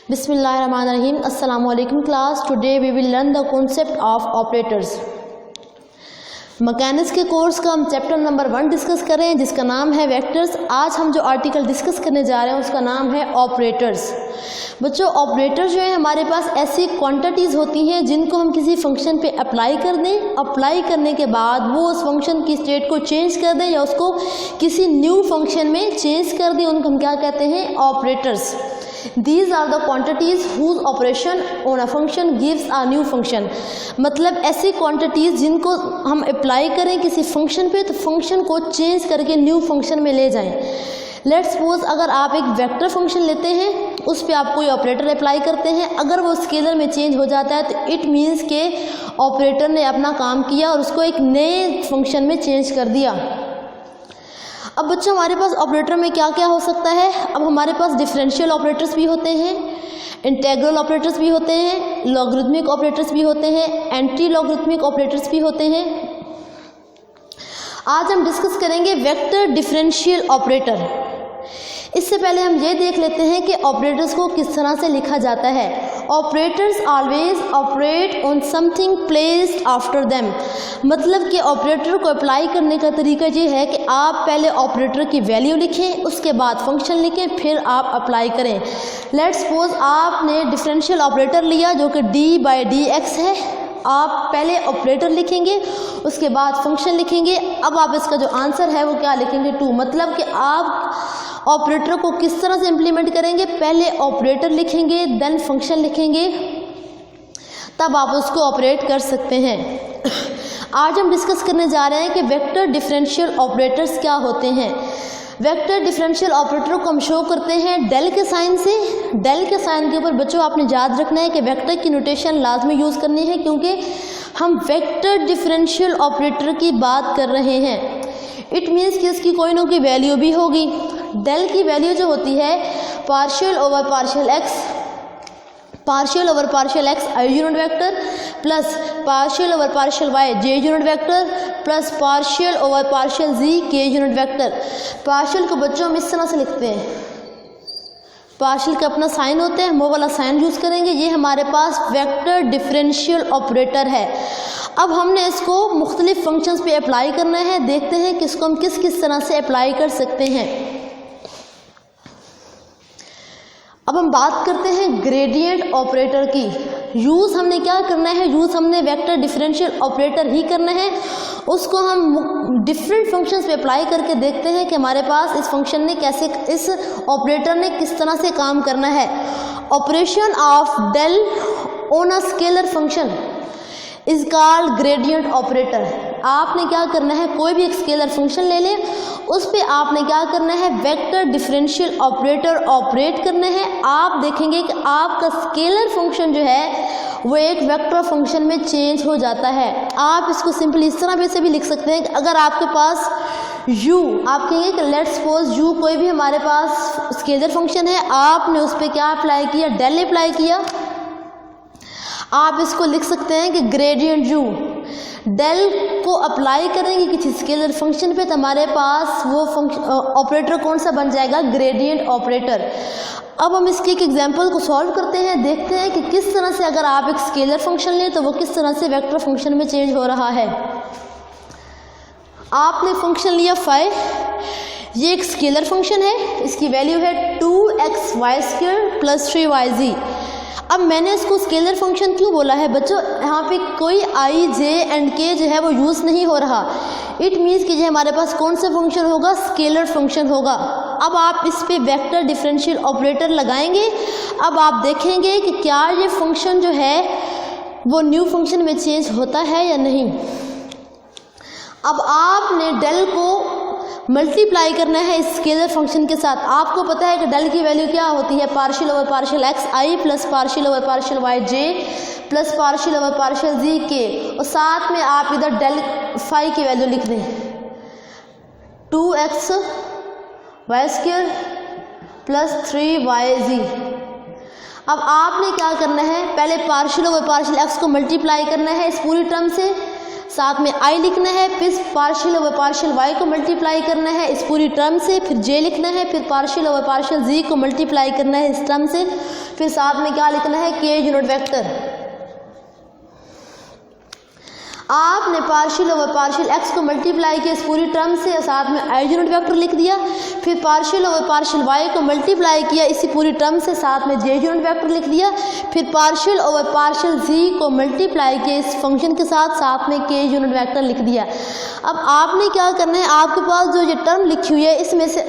बिस्मिल्लाहिर्रहमानिर्रहीम। अस्सलाम वालेकुम class. Today we will learn the concept of operators. Mechanics के कोर्स का हम चैप्टर नंबर 1 डिस्कस कर रहे हैं जिसका नाम है वेक्टर्स। आज हम जो आर्टिकल डिस्कस करने जा रहे हैं उसका नाम है ऑपरेटर्स। बच्चों, ऑपरेटर जो है हमारे पास ऐसी क्वांटिटीज़ होती हैं जिनको हम किसी फंक्शन पे अप्लाई कर दें, अप्लाई करने के बाद वो उस फंक्शन की स्टेट को चेंज कर दें या उसको किसी न्यू फंक्शन में चेंज कर दें, उनको हम क्या कहते हैं? Operators. These are the quantities whose operation on a function gives a new function। मतलब ऐसी क्वांटिटीज़ जिनको हम अप्लाई करें किसी फंक्शन पे तो फंक्शन को चेंज करके न्यू फंक्शन में ले जाएं। लेट्स सपोज अगर आप एक वेक्टर फंक्शन लेते हैं, उस पर आप कोई ऑपरेटर अप्लाई करते हैं, अगर वो स्केलर में चेंज हो जाता है तो इट मीन्स के ऑपरेटर ने अपना काम किया और उसको एक नए फंक्शन में चेंज कर दिया। अब बच्चों, हमारे पास ऑपरेटर में क्या क्या हो सकता है? अब हमारे पास डिफरेंशियल ऑपरेटर्स भी होते हैं, इंटेग्रल ऑपरेटर्स भी होते हैं, लॉगरिथमिक ऑपरेटर्स भी होते हैं, एंटी लॉगरिथमिक ऑपरेटर्स भी होते हैं। आज हम डिस्कस करेंगे वेक्टर डिफरेंशियल ऑपरेटर। इससे पहले हम ये देख लेते हैं कि ऑपरेटर्स को किस तरह से लिखा जाता है। Operators always operate on something placed after them. मतलब कि ऑपरेटर को अप्लाई करने का तरीका ये है कि आप पहले ऑपरेटर की वैल्यू लिखें, उसके बाद फंक्शन लिखें, फिर आप अप्लाई करें। लेट्स सपोज आपने डिफरेंशियल ऑपरेटर लिया जो कि d/dx है। आप पहले ऑपरेटर लिखेंगे, उसके बाद फंक्शन लिखेंगे। अब आप इसका जो आंसर है वो क्या लिखेंगे? 2। मतलब कि आप ऑपरेटर को किस तरह से इम्प्लीमेंट करेंगे? पहले ऑपरेटर लिखेंगे, देन फंक्शन लिखेंगे, तब आप उसको ऑपरेट कर सकते हैं। आज हम डिस्कस करने जा रहे हैं कि वेक्टर डिफरेंशियल ऑपरेटर्स क्या होते हैं। वेक्टर डिफरेंशियल ऑपरेटर को हम शो करते हैं डेल के साइन से। डेल के साइन के ऊपर बच्चों आपने याद रखना है कि वेक्टर की नोटेशन लाजमी यूज़ करनी है क्योंकि हम वेक्टर डिफरेंशियल ऑपरेटर की बात कर रहे हैं। इट मीन्स कि इसकी कोई ना कोई वैल्यू भी होगी। डेल की वैल्यू जो होती है partial over partial X I unit vector plus partial over partial Y J unit vector plus partial over partial Z K unit vector. Partial को बच्चों हम इस तरह से लिखते हैं, पार्शियल का अपना साइन होता है, वो वाला साइन यूज़ करेंगे। ये हमारे पास वेक्टर डिफरेंशियल ऑपरेटर है। अब हमने इसको मुख्तलिफ फंक्शंस पे अप्लाई करना है। देखते हैं कि इसको हम किस किस तरह से अप्लाई कर सकते हैं। अब हम बात करते हैं ग्रेडियंट ऑपरेटर की। यूज़ हमने क्या करना है? यूज़ हमने वेक्टर डिफरेंशियल ऑपरेटर ही करना है। उसको हम डिफरेंट फंक्शंस पे अप्लाई करके देखते हैं कि हमारे पास इस फंक्शन ने कैसे, इस ऑपरेटर ने किस तरह से काम करना है। Operation of del on a scalar function is called gradient operator. आपने क्या करना है? कोई भी एक स्केलर फंक्शन ले लें, उस पे आपने क्या करना है? वेक्टर डिफरेंशियल ऑपरेटर ऑपरेट करना है। आप देखेंगे कि आपका स्केलर फंक्शन जो है वो एक वेक्टर फंक्शन में चेंज हो जाता है। आप इसको सिंपली इस तरह से भी लिख सकते हैं कि अगर आपके पास u, आप कहेंगे कि लेट्स सपोज u कोई भी हमारे पास स्केलर फंक्शन है, आपने उस पर क्या अप्लाई किया? डेल अप्लाई किया। आप इसको लिख सकते हैं कि ग्रेडियंट u। डेल को अप्लाई करेंगे किसी स्केलर फंक्शन पे तो हमारे पास वो ऑपरेटर कौन सा बन जाएगा? Gradient operator. अब हम इसके एक एग्जांपल को सॉल्व करते हैं, देखते हैं कि किस तरह से अगर आप एक स्केलर फंक्शन लें तो वो किस तरह से वेक्टर फंक्शन में चेंज हो रहा है। आपने फंक्शन लिया फाई, ये एक स्केलर फंक्शन है, इसकी वैल्यू है 2xy² + 3yz। अब मैंने इसको स्केलर फंक्शन क्यों बोला है बच्चों? यहाँ पे कोई i, j एंड k जो है वो यूज़ नहीं हो रहा। इट मीन्स कि ये हमारे पास कौन सा फंक्शन होगा? स्केलर फंक्शन होगा। अब आप इस पे वेक्टर डिफरेंशियल ऑपरेटर लगाएंगे। अब आप देखेंगे कि क्या ये फंक्शन जो है वो न्यू फंक्शन में चेंज होता है या नहीं। अब आपने डेल को मल्टीप्लाई करना है इस स्केलर फंक्शन के साथ। आपको पता है कि डेल की वैल्यू क्या होती है? Partial over partial X I plus partial over partial Y J plus partial over partial Z K, और साथ में आप इधर डेल फाई की वैल्यू लिख दें 2xy² + 3yz। अब आपने क्या करना है? पहले पार्शियल ओवर पार्शियल एक्स को मल्टीप्लाई करना है इस पूरी टर्म से, साथ में i लिखना है, फिर पार्शियल ओवर पार्शियल y को मल्टीप्लाई करना है इस पूरी टर्म से, फिर j लिखना है, फिर पार्शियल ओवर पार्शियल z को मल्टीप्लाई करना है इस टर्म से, फिर साथ में क्या लिखना है k यूनिट वेक्टर। आपने पार्शियल ओवर पार्शियल x को मल्टीप्लाई किया इस पूरी टर्म से और साथ में i यूनिट वेक्टर लिख दिया, फिर पार्शियल ओवर पार्शियल y को मल्टीप्लाई किया इसी पूरी टर्म से, साथ में j यूनिट वेक्टर लिख दिया, फिर पार्शियल ओवर पार्शियल z को मल्टीप्लाई किया इस फंक्शन के साथ, साथ में k यूनिट वेक्टर लिख दिया। अब आपने क्या करना है, आपके पास जो ये टर्म लिखी हुई है इसमें से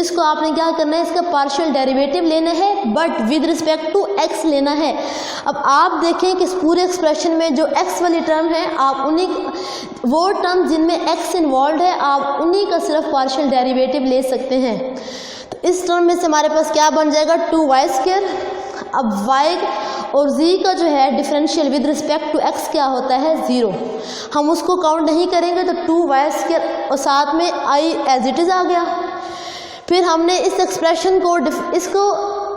इसको आपने क्या करना है, इसका पार्शियल डेरिवेटिव लेना है but with respect to x लेना है। अब आप देखें कि इस पूरे एक्सप्रेशन में जो x वाली टर्म है, आप उन्हीं वो टर्म जिनमें x इन्वॉल्व है आप उन्हीं का सिर्फ पार्शियल डेरिवेटिव ले सकते हैं। तो इस टर्म में से हमारे पास क्या बन जाएगा 2y²। अब y और z का जो है differential with respect to x क्या होता है 0, हम उसको काउंट नहीं करेंगे तो 2y² और साथ में i एज इट इज़ आ गया। फिर हमने इस एक्सप्रेशन को इसको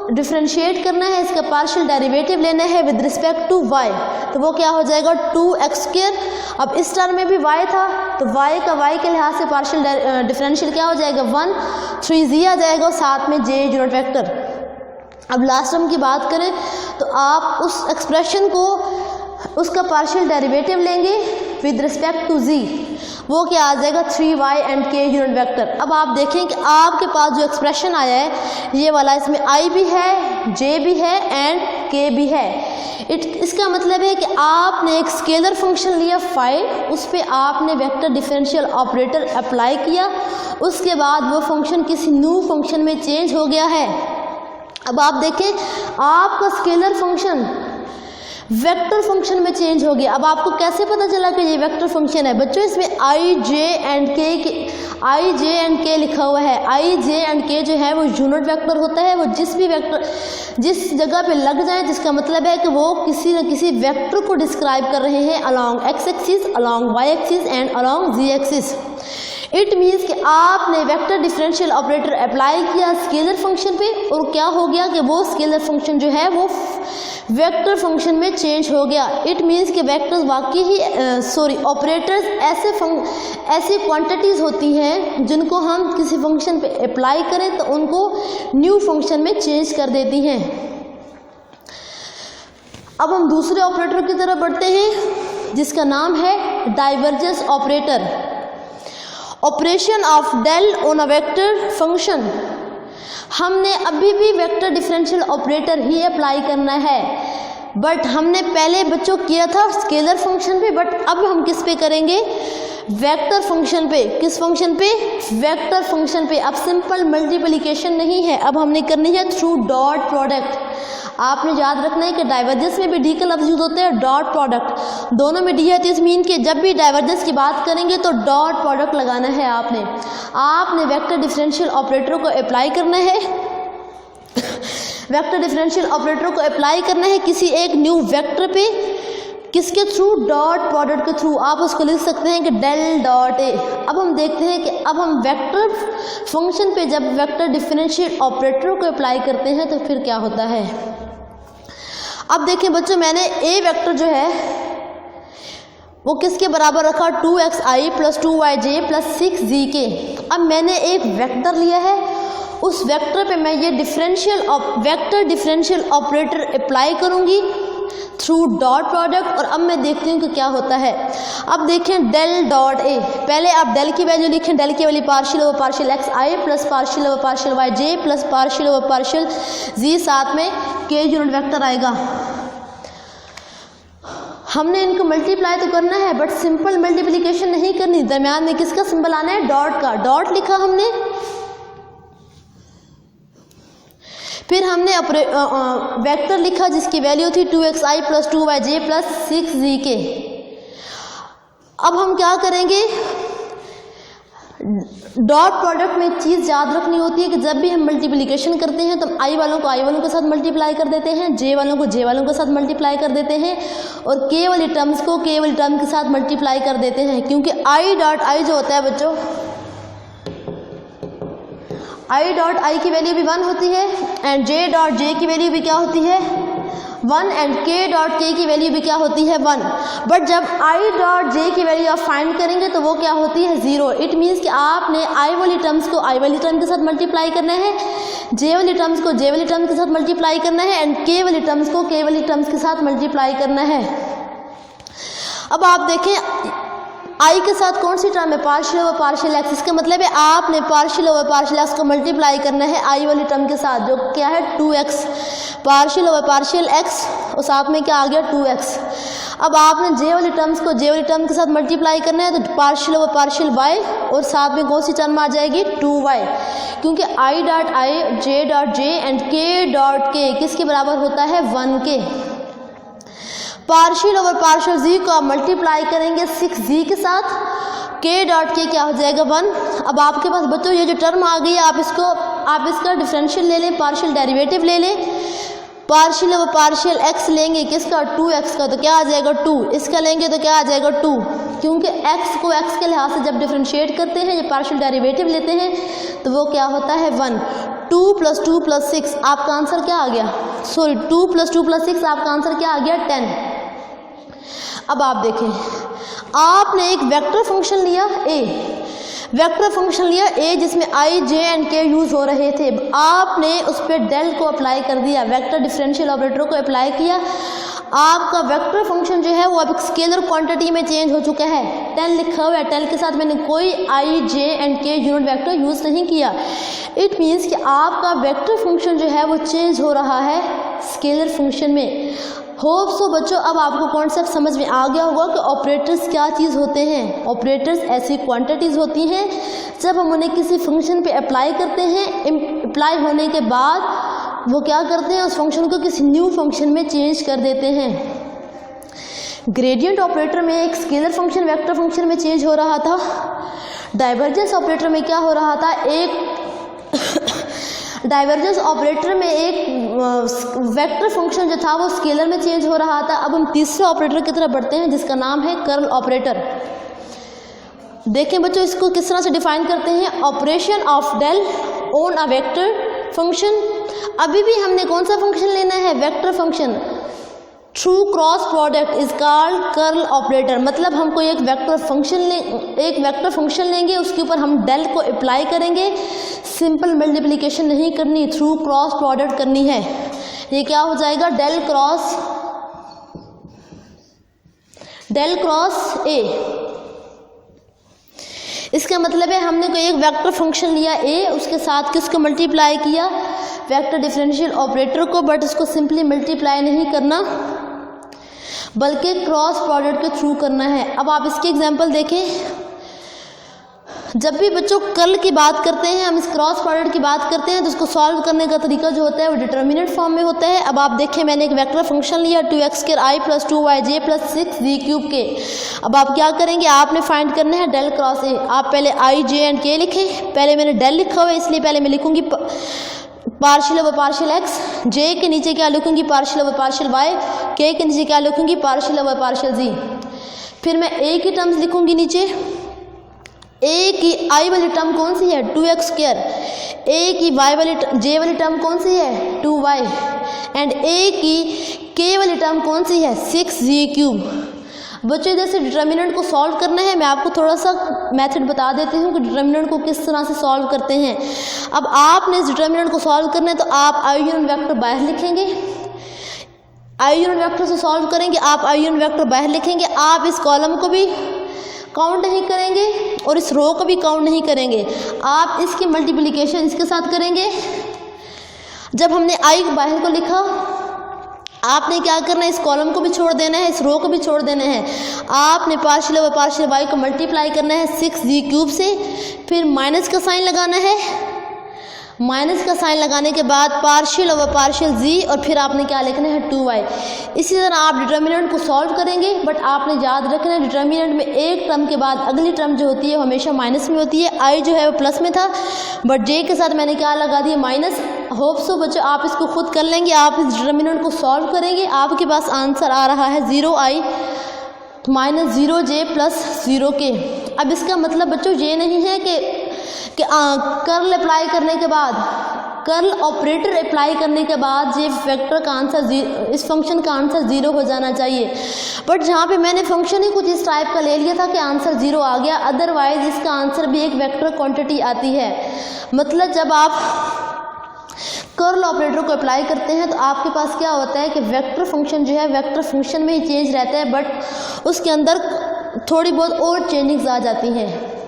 डिफ्रेंशिएट करना है, इसका पार्शियल डेरिवेटिव लेना है विद रिस्पेक्ट टू y, तो वो क्या हो जाएगा 2x²। अब इस टर्म में भी y था तो y का y के लिहाज से पार्शियल डिफरेंशियल क्या हो जाएगा 1, 3z आ जाएगा और साथ में j यूनिट वेक्टर। अब लास्ट टर्म की बात करें तो आप उस एक्सप्रेशन को उसका पार्शियल डेरिवेटिव लेंगे विद रिस्पेक्ट टू z, वो क्या आ जाएगा 3y and k unit vector. अब आप देखें कि आपके पास जो एक्सप्रेशन आया है ये वाला, इसमें i भी है, j भी है एंड k भी है। इसका मतलब है कि आपने एक स्केलर फंक्शन लिया फाई, उस पर आपने वेक्टर डिफरेंशियल ऑपरेटर अप्लाई किया, उसके बाद वो फंक्शन किसी न्यू फंक्शन में चेंज हो गया है। अब आप देखें आपका स्केलर फंक्शन वेक्टर फंक्शन में चेंज हो गया। अब आपको कैसे पता चला कि ये वेक्टर फंक्शन है बच्चों, इसमें i j एंड k लिखा हुआ है। i j एंड k जो है वो यूनिट वेक्टर होता है, वो जिस जगह पे लग जाए जिसका मतलब है कि वो किसी न किसी वेक्टर को डिस्क्राइब कर रहे हैं along x axis, along y axis and along z axis. It means कि आपने वेक्टर डिफरेंशियल ऑपरेटर अप्लाई किया स्केलर फंक्शन पे और क्या हो गया कि वो स्केलर फंक्शन जो है वो वेक्टर फंक्शन में चेंज हो गया। इट मीन्स कि वेक्टर्स वाकई ही ऑपरेटर्स ऐसे क्वांटिटीज़ होती हैं जिनको हम किसी फंक्शन पे अप्लाई करें तो उनको न्यू फंक्शन में चेंज कर देती हैं। अब हम दूसरे ऑपरेटर की तरफ बढ़ते हैं जिसका नाम है divergence operator. Operation of del on a vector function, हमने अभी भी वेक्टर डिफरेंशियल ऑपरेटर ही अप्लाई करना है, बट हमने पहले बच्चों किया था स्केलर फंक्शन पे, बट अब हम किस पे करेंगे, वेक्टर फंक्शन पे। किस फंक्शन पे, वेक्टर फंक्शन पे। अब सिंपल मल्टीप्लिकेशन नहीं है, अब हमने करनी है थ्रू डॉट प्रोडक्ट। आपने याद रखना है कि डाइवर्जेंस में भी डी का लफ्ज यूज होता है, डॉट प्रोडक्ट दोनों में डी है, तो इस मीन के जब भी डाइवर्जेंस की बात करेंगे तो डॉट प्रोडक्ट लगाना है। आपने वेक्टर डिफरेंशियल ऑपरेटर को अप्लाई करना है वेक्टर डिफरेंशियल ऑपरेटर को अप्लाई करना है किसी एक न्यू वेक्टर पे, किसके थ्रू, डॉट प्रोडक्ट के थ्रू। आप उसको लिख सकते हैं कि डेल डॉट ए। अब हम देखते हैं कि अब हम वेक्टर फंक्शन पे जब वेक्टर डिफरेंशियल ऑपरेटर को अप्लाई करते हैं तो फिर क्या होता है। अब देखें बच्चों, मैंने ए वेक्टर जो है वो किसके बराबर रखा, 2xi plus 2yj plus 6zk। अब मैंने एक वेक्टर लिया है, उस वेक्टर पे मैं ये वेक्टर डिफरेंशियल ऑपरेटर अप्लाई करूंगी थ्रू डॉट प्रोडक्ट, और अब मैं देखती हूँ कि क्या होता है। अब देखें डेल डॉट ए, पहले आप डेल की वैल्यू लिखें, डेल की value partial over partial X I plus partial over partial Y J plus partial over partial Z, साथ में के यूनिट वेक्टर आएगा। हमने इनको मल्टीप्लाई तो करना है बट सिंपल मल्टीप्लिकेशन नहीं करनी, दरम्यान में किसका सिंबल आना है, डॉट का। डॉट लिखा हमने, फिर हमने वेक्टर लिखा जिसकी वैल्यू थी 2xi plus 2yj plus 6zk। अब हम क्या करेंगे, डॉट प्रोडक्ट में एक चीज़ याद रखनी होती है कि जब भी हम मल्टीप्लिकेशन करते हैं तो i वालों को i वालों के साथ मल्टीप्लाई कर देते हैं, j वालों को j वालों के साथ मल्टीप्लाई कर देते हैं, और k वाली टर्म्स को k वाली टर्म के साथ मल्टीप्लाई कर देते हैं, क्योंकि i डॉट i जो होता है बच्चों, i डॉट i की वैल्यू भी 1 होती है एंड j डॉट j की वैल्यू भी क्या होती है, 1 एंड k डॉट k की वैल्यू भी क्या होती है 1। बट जब i डॉट j की वैल्यू आप फाइंड करेंगे तो वो क्या होती है 0। इट मीन्स कि आपने i वाली टर्म्स को i वाली टर्म के साथ मल्टीप्लाई करना है, j वाली टर्म्स को j वाली टर्म के साथ मल्टीप्लाई करना है एंड k वाली टर्म्स को k वाली टर्म्स के साथ मल्टीप्लाई करना है। अब आप देखें आई के साथ कौन सी टर्म है, पार्शियल ओवर पार्शियल एक्स। इसका मतलब है आपने पार्शियल ओवर पार्शियल एक्स को मल्टीप्लाई करना है आई वाली टर्म के साथ, जो क्या है 2x। Partial over partial x और साथ में क्या आ गया 2x। अब आपने जे वाली टर्म्स को जे वाली टर्म के साथ मल्टीप्लाई करना है, तो पार्शियल ओवर पार्शियल y और साथ में कौन सी टर्म आ जाएगी 2y, क्योंकि i dot I, j dot j and k dot k किसके बराबर होता है 1 के। पार्शियल ओवर पार्शियल z को आप मल्टीप्लाई करेंगे 6z के साथ, k डॉट k क्या हो जाएगा 1। अब आपके पास बच्चों ये जो टर्म आ गई है आप इसका डिफरेंशियल ले लें, पार्शियल डेरिवेटिव ले लें। पार्शियल ओवर पार्शियल x लेंगे किसका 2x का, तो क्या आ जाएगा 2। इसका लेंगे तो क्या आ जाएगा 2, क्योंकि x को x के लिहाज से जब डिफरेंशिएट करते हैं, जब पार्शियल डेरिवेटिव लेते हैं तो वो क्या होता है 1। 2 + 2 + 6 आपका आंसर क्या आ गया, सॉरी 2 + 2 + 6 आपका आंसर क्या आ गया 10। अब आप देखें, आपने एक वेक्टर फंक्शन लिया वेक्टर फंक्शन लिया a जिसमें i, j and k use हो रहे थे। आपने उस पर डेल को अप्लाई कर दिया, वेक्टर डिफरेंशियल ऑपरेटर को अप्लाई किया। आपका वेक्टर फंक्शन जो है वो अब एक स्केलर क्वांटिटी में चेंज हो चुका है। 10 लिखा हुआ है, 10 के साथ मैंने कोई i, j and k unit vector use नहीं किया। इट मीन्स कि आपका वेक्टर फंक्शन जो है वो चेंज हो रहा है स्केलर फंक्शन में। होप सो बच्चों अब आपको कॉन्सेप्ट समझ में आ गया होगा कि ऑपरेटर्स क्या चीज़ होते हैं। ऑपरेटर्स ऐसी क्वांटिटीज़ होती हैं जब हम उन्हें किसी फंक्शन पे अप्लाई करते हैं, अप्लाई होने के बाद वो क्या करते हैं, उस फंक्शन को किसी न्यू फंक्शन में चेंज कर देते हैं। ग्रेडियंट ऑपरेटर में एक स्केलर फंक्शन वेक्टर फंक्शन में चेंज हो रहा था। डाइवर्जेंस ऑपरेटर में क्या हो रहा था, डाइवर्जेंस ऑपरेटर में एक वेक्टर फंक्शन जो था वो स्केलर में चेंज हो रहा था। अब हम तीसरे ऑपरेटर की तरफ बढ़ते हैं जिसका नाम है कर्ल ऑपरेटर। देखें बच्चों इसको किस तरह से डिफाइन करते हैं, operation of del on a vector function. अभी भी हमने कौन सा फंक्शन लेना है, vector function. Through cross product is called curl operator. मतलब हमको एक वेक्टर फंक्शन लेंगे, उसके ऊपर हम डेल को अप्लाई करेंगे। सिंपल मल्टीप्लिकेशन नहीं करनी, थ्रू क्रॉस प्रोडक्ट करनी है। ये क्या हो जाएगा, डेल क्रॉस ए। इसका मतलब है हमने कोई एक वेक्टर फंक्शन लिया a, उसके साथ किसको मल्टीप्लाई किया, वेक्टर डिफरेंशियल ऑपरेटर को। बट उसको सिंपली मल्टीप्लाई नहीं करना बल्कि क्रॉस प्रोडक्ट के थ्रू करना है। अब आप इसके एग्जांपल देखें। जब भी बच्चों कर्ल की बात करते हैं, हम इस क्रॉस प्रोडक्ट की बात करते हैं, तो उसको सॉल्व करने का तरीका जो होता है वो डिटर्मिनेंट फॉर्म में होता है। अब आप देखें मैंने एक वेक्टर फंक्शन लिया 2x² i + 2yj + 6z³ के। अब आप क्या करेंगे, आपने फाइंड करना है डेल क्रॉस ए। आप पहले i, j एंड k लिखें। पहले मैंने डेल लिखा हुआ है इसलिए पहले मैं लिखूंगी partial over partial x, j के नीचे क्या लिखूंगी partial over partial y, k के नीचे क्या लिखूंगी पार्शियल ओवर पार्शियल z। फिर मैं a की टर्म्स लिखूंगी नीचे। a की i वाली टर्म कौन सी है 2x², a की j वाली टर्म कौन सी है 2y एंड a की k वाली टर्म कौन सी है 6z³। बच्चों इधर से डिटर्मिनेंट को सॉल्व करना है। मैं आपको थोड़ा सा मेथड बता देती हूँ कि डिटर्मिनेंट को किस तरह से सॉल्व करते हैं। अब आपने इस डिटर्मिनेंट को सॉल्व करना है तो आप i यूनिट वेक्टर बाहर लिखेंगे, i यूनिट वेक्टर से सॉल्व करेंगे, आप i यूनिट वेक्टर बाहर लिखेंगे। आप इस कॉलम को भी काउंट नहीं करेंगे और इस रो को भी काउंट नहीं करेंगे, आप इसकी मल्टीप्लिकेशन इसके साथ करेंगे। जब हमने i बाहर को लिखा, आपने क्या करना है, इस कॉलम को भी छोड़ देना है, इस रो को भी छोड़ देना है। आपने पार्शियल ओवर पार्शियल y को मल्टीप्लाई करना है 6z³ से, फिर माइनस का साइन लगाना है। माइनस का साइन लगाने के बाद पार्शियल ओवर पार्शियल z और फिर आपने क्या लिखना है 2y। इसी तरह आप डिटर्मिनेंट को सॉल्व करेंगे। बट आपने याद रखना है डिटर्मिनेंट में एक टर्म के बाद अगली टर्म जो होती है वो हमेशा माइनस में होती है। i जो है वो प्लस में था बट j के साथ मैंने क्या लगा दिया माइनस। होप सो बच्चों आप इसको खुद कर लेंगे, आप इस डिटर्मिनेंट को सॉल्व करेंगे, आपके पास आंसर आ रहा है 0i - 0j + 0k। अब इसका मतलब बच्चों ये नहीं है कि कर्ल अप्लाई करने के बाद कर्ल ऑपरेटर अप्लाई करने के बाद ये वेक्टर का आंसर इस फंक्शन का आंसर 0 हो जाना चाहिए। बट जहाँ पे मैंने फंक्शन ही कुछ इस टाइप का ले लिया था कि आंसर 0 आ गया, अदरवाइज इसका आंसर भी एक वेक्टर क्वांटिटी आती है। मतलब जब आप कर्ल ऑपरेटर को अप्लाई करते हैं तो आपके पास क्या होता है कि वेक्टर फंक्शन जो है वेक्टर फंक्शन में ही चेंज रहता है, बट उसके अंदर थोड़ी बहुत और चेंजिंग्स आ जाती हैं।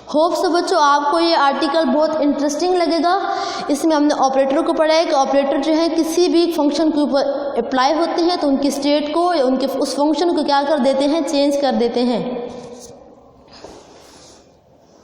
होप सो बच्चों आपको ये आर्टिकल बहुत इंटरेस्टिंग लगेगा। इसमें हमने ऑपरेटर को पढ़ा है कि ऑपरेटर जो है किसी भी फंक्शन के ऊपर अप्लाई होते हैं तो उनकी स्टेट को या उनके उस फंक्शन को क्या कर देते हैं, चेंज कर देते हैं।